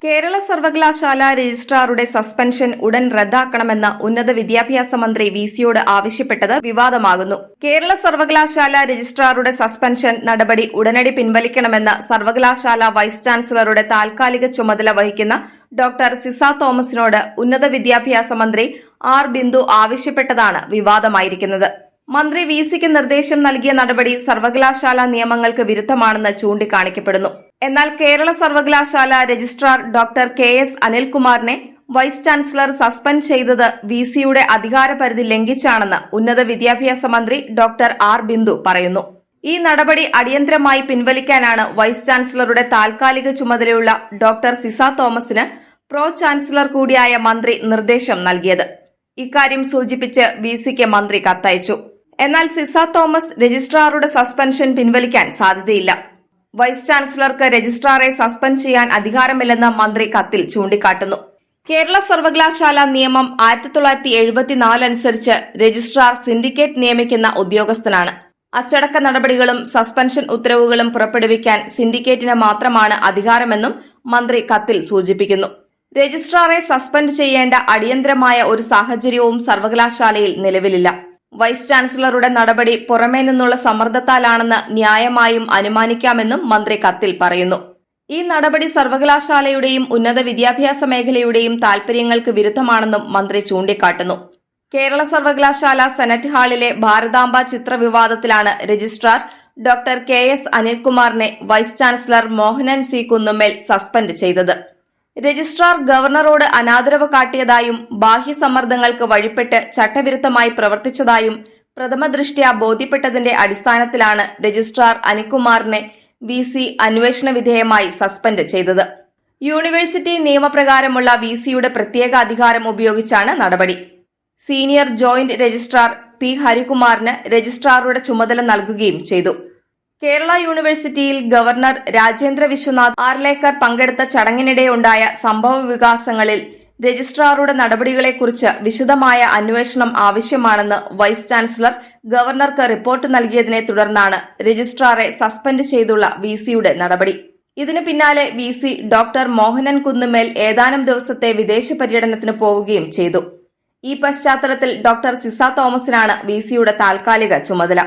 കേരള സർവകലാശാല രജിസ്ട്രാറുടെ സസ്പെൻഷൻ ഉടൻ റദ്ദാക്കണമെന്ന് ഉന്നത വിദ്യാഭ്യാസ മന്ത്രി വിസിയോട് ആവശ്യപ്പെട്ടത് വിവാദമാകുന്നു. കേരള സർവകലാശാല രജിസ്ട്രാറുടെ സസ്പെൻഷൻ നടപടി ഉടനടി പിൻവലിക്കണമെന്ന് സർവകലാശാല വൈസ് ചാൻസലറുടെ താൽക്കാലിക ചുമതല വഹിക്കുന്ന ഡോക്ടർ സിസ തോമസിനോട് ഉന്നത വിദ്യാഭ്യാസ മന്ത്രി ആർ ബിന്ദു ആവശ്യപ്പെട്ടതാണ് വിവാദമായിരിക്കുന്നത്. മന്ത്രി വിസിക്ക് നിർദ്ദേശം നൽകിയ നടപടി സർവകലാശാല നിയമങ്ങൾക്ക് വിരുദ്ധമാണെന്ന് ചൂണ്ടിക്കാണിക്കപ്പെടുന്നു. എന്നാൽ കേരള സർവകലാശാല രജിസ്ട്രാർ ഡോക്ടർ KS അനിൽകുമാറിനെ വൈസ് ചാൻസലർ സസ്പെൻഡ് ചെയ്തത് വിസിയുടെ അധികാരപരിധി ലംഘിച്ചാണെന്ന് ഉന്നത വിദ്യാഭ്യാസ മന്ത്രി ഡോക്ടർ ആർ ബിന്ദു പറയുന്നു. ഈ നടപടി അടിയന്തരമായി പിൻവലിക്കാനാണ് വൈസ് ചാൻസലറുടെ താൽക്കാലിക ചുമതലയുള്ള ഡോക്ടർ സിസ തോമസിന് പ്രോ ചാൻസലർ കൂടിയായ മന്ത്രി നിർദ്ദേശം നൽകിയത്. ഇക്കാര്യം സൂചിപ്പിച്ച് വിസിക്ക് മന്ത്രി കത്തയച്ചു. എന്നാൽ സിസ തോമസ് രജിസ്ട്രാറുടെ സസ്പെൻഷൻ പിൻവലിക്കാൻ സാധ്യതയില്ല. വൈസ് ചാൻസലർക്ക് രജിസ്ട്രാറെ സസ്പെൻഡ് ചെയ്യാൻ അധികാരമില്ലെന്ന് മന്ത്രി കത്തിൽ ചൂണ്ടിക്കാട്ടുന്നു. കേരള സർവകലാശാല നിയമം 1974 അനുസരിച്ച് രജിസ്ട്രാർ സിൻഡിക്കേറ്റ് നിയമിക്കുന്ന ഉദ്യോഗസ്ഥനാണ്. അച്ചടക്ക നടപടികളും സസ്പെൻഷൻ ഉത്തരവുകളും പുറപ്പെടുവിക്കാൻ സിൻഡിക്കേറ്റിന് മാത്രമാണ് അധികാരമെന്നും മന്ത്രി കത്തിൽ സൂചിപ്പിക്കുന്നു. രജിസ്ട്രാറെ സസ്പെൻഡ് ചെയ്യേണ്ട അടിയന്തരമായ ഒരു സാഹചര്യവും സർവകലാശാലയിൽ നിലവിലില്ല. വൈസ് ചാൻസലറുടെ നടപടി പുറമേ നിന്നുള്ള സമ്മർദ്ദത്താലാണെന്ന് ന്യായമായും അനുമാനിക്കാമെന്നും മന്ത്രി കത്തിൽ പറയുന്നു. ഈ നടപടി സർവകലാശാലയുടെയും ഉന്നത വിദ്യാഭ്യാസ മേഖലയുടെയും താൽപര്യങ്ങൾക്ക് വിരുദ്ധമാണെന്നും മന്ത്രി ചൂണ്ടിക്കാട്ടുന്നു. കേരള സർവകലാശാല സെനറ്റ് ഹാളിലെ ഭാരതാംബ ചിത്രവിവാദത്തിലാണ് രജിസ്ട്രാർ ഡോക്ടർ KS അനിൽകുമാറിനെ vice chancellor Mohanan C Kunnummal suspend ചെയ്തത്. രജിസ്ട്രാർ ഗവർണറോട് അനാദരവ് കാട്ടിയതായും ബാഹ്യസമ്മർദ്ദങ്ങൾക്ക് വഴിപ്പെട്ട് ചട്ടവിരുദ്ധമായി പ്രവർത്തിച്ചതായും പ്രഥമദൃഷ്ട്യാ ബോധ്യപ്പെട്ടതിന്റെ അടിസ്ഥാനത്തിലാണ് രജിസ്ട്രാർ അനിൽകുമാറിനെ വിസി അന്വേഷണ വിധേയമായി സസ്പെൻഡ് ചെയ്തത്. യൂണിവേഴ്സിറ്റി നിയമപ്രകാരമുള്ള വിസിയുടെ പ്രത്യേക അധികാരം ഉപയോഗിച്ചാണ് നടപടി. സീനിയർ ജോയിന്റ് രജിസ്ട്രാർ P ഹരികുമാറിന് രജിസ്ട്രാറുടെ ചുമതല നൽകുകയും ചെയ്തു. കേരള യൂണിവേഴ്സിറ്റിയിൽ ഗവർണർ രാജേന്ദ്ര വിശ്വനാഥ് ആർലേക്കർ പങ്കെടുത്ത ചടങ്ങിനിടെയുണ്ടായ സംഭവ വികാസങ്ങളിൽ രജിസ്ട്രാറുടെ നടപടികളെക്കുറിച്ച് വിശദമായ അന്വേഷണം ആവശ്യമാണെന്ന് വൈസ് ചാൻസലർ ഗവർണർക്ക് റിപ്പോർട്ട് നൽകിയതിനെ തുടർന്നാണ് രജിസ്ട്രാറെ സസ്പെൻഡ് ചെയ്തുള്ള വിസിയുടെ നടപടി. ഇതിനു പിന്നാലെ വിസി ഡോക്ടർ മോഹനൻ കുന്നുമേൽ ഏതാനും ദിവസത്തെ വിദേശ പര്യടനത്തിന് പോവുകയും ചെയ്തു. ഈ പശ്ചാത്തലത്തിൽ ഡോക്ടർ സിസ തോമസിനാണ് വിസിയുടെ താൽക്കാലിക ചുമതല.